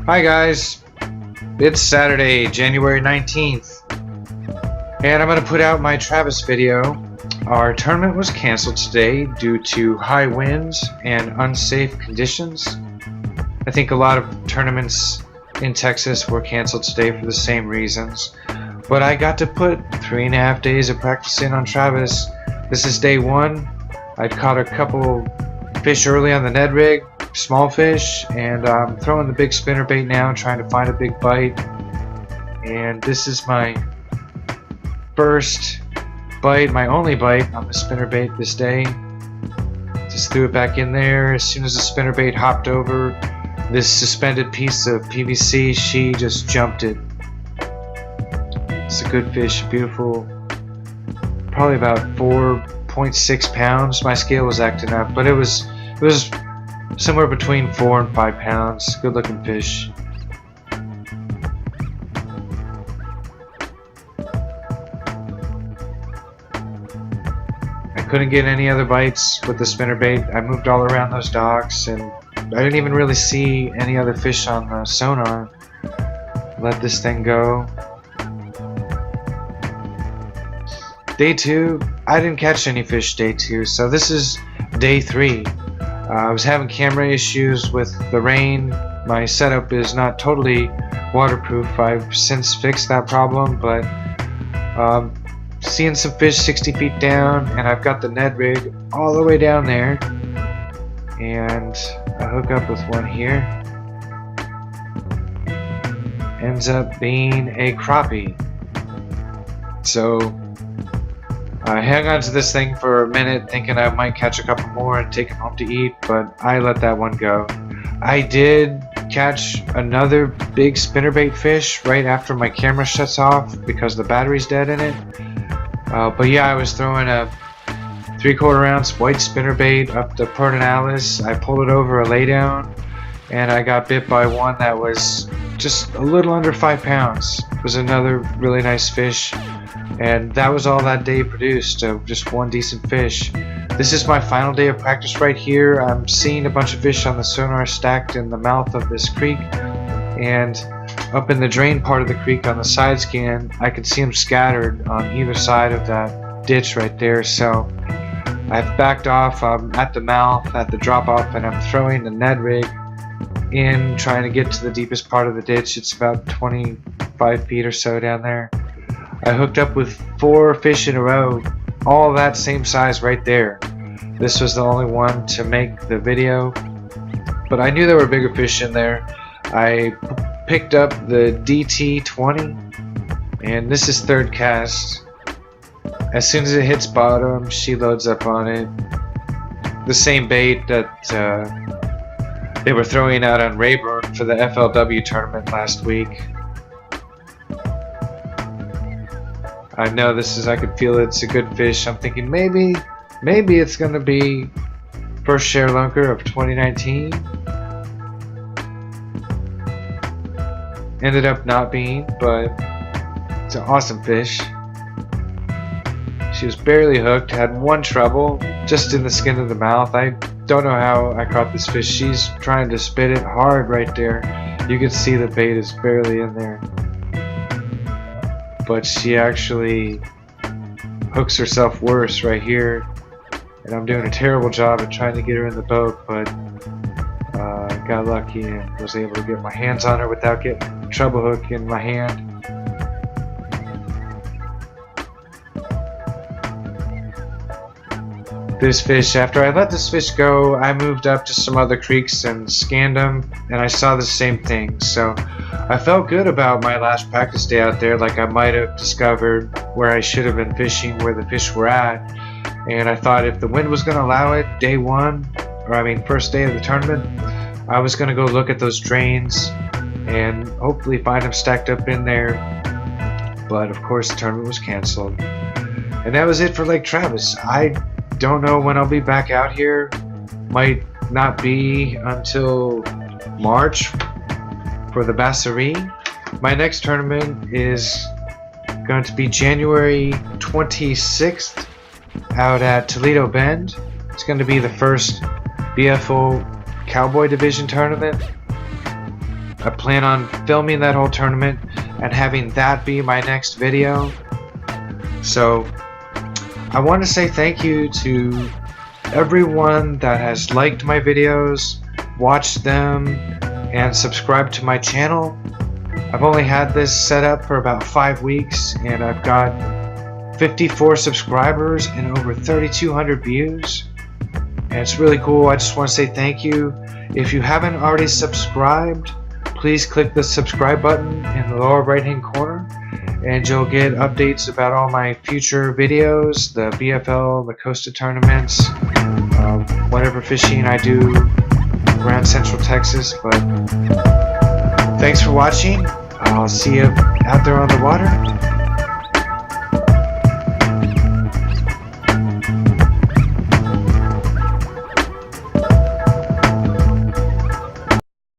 Hi guys, it's Saturday, January 19th, and I'm going to put out my Travis video. Our tournament was canceled today due to high winds and unsafe conditions. I think a lot of tournaments in Texas were canceled today for the same reasons, but I got to put 3.5 days of practice in on Travis. This is day one. I'd caught a couple fish early on the Ned rig, small fish, and I'm throwing the big spinnerbait now, trying to find a big bite. And this is my first bite, my only bite on the spinnerbait this day. Just threw it back in there. As soon as the spinnerbait hopped over this suspended piece of PVC, she just jumped it. It's a good fish, beautiful, probably about 4.6 pounds. My scale was acting up, but it was somewhere between 4 and 5 pounds. Good looking fish. I couldn't get any other bites with the spinnerbait. I moved all around those docks and I didn't even really see any other fish on the sonar. Let this thing go. Day 2, I didn't catch any fish day 2, so this is day 3. I was having camera issues with the rain. My setup is not totally waterproof. I've since fixed that problem, but seeing some fish 60 feet down, and I've got the Ned rig all the way down there, and I hook up with one here. Ends up being a crappie. So I hung on to this thing for a minute thinking I might catch a couple more and take them home to eat, but I let that one go. I did catch another big spinnerbait fish right after my camera shuts off because the battery's dead in it. But yeah, I was throwing a 3/4 ounce white spinnerbait up the Pertinalis. I pulled it over a laydown and I got bit by one that was just a little under 5 pounds. It was another really nice fish. And that was all that day produced, just one decent fish. This is my final day of practice right here. I'm seeing a bunch of fish on the sonar stacked in the mouth of this creek, and up in the drain part of the creek on the side scan, I could see them scattered on either side of that ditch right there. So I've backed off. I'm at the mouth, at the drop off, and I'm throwing the Ned rig in, trying to get to the deepest part of the ditch. It's about 25 feet or so down there. I hooked up with 4 fish in a row, all that same size right there. This was the only one to make the video, but I knew there were bigger fish in there. I picked up the DT20, and this is third cast. As soon as it hits bottom, she loads up on it. The same bait that they were throwing out on Rayburn for the FLW tournament last week. I know this is, I could feel it's a good fish. I'm thinking maybe it's gonna be first share lunker of 2019. Ended up not being, but it's an awesome fish. She was barely hooked, had one trouble, just in the skin of the mouth. I don't know how I caught this fish. She's trying to spit it hard right there. You can see the bait is barely in there. But she actually hooks herself worse right here, and I'm doing a terrible job at trying to get her in the boat, but got lucky and was able to get my hands on her without getting the treble hook in my hand. This fish, after I let this fish go, I moved up to some other creeks and scanned them, and I saw the same thing. So I felt good about my last practice day out there, like I might have discovered where I should have been fishing, where the fish were at. And I thought if the wind was going to allow it, day 1, or I mean first day of the tournament, I was going to go look at those drains and hopefully find them stacked up in there. But of course the tournament was canceled. And that was it for Lake Travis. I don't know when I'll be back out here. Might not be until March for the Basserie. My next tournament is going to be January 26th out at Toledo Bend. It's going to be the first BFO Cowboy Division tournament. I plan on filming that whole tournament and having that be my next video. So I want to say thank you to everyone that has liked my videos, watched them, and subscribed to my channel. I've only had this set up for about 5 weeks, and I've got 54 subscribers and over 3,200 views, and it's really cool. I just want to say thank you. If you haven't already subscribed, please click the subscribe button in the lower right hand corner, and you'll get updates about all my future videos, the BFL, the Costa tournaments, whatever fishing I do around Central Texas. But thanks for watching. I'll see you out there on the water.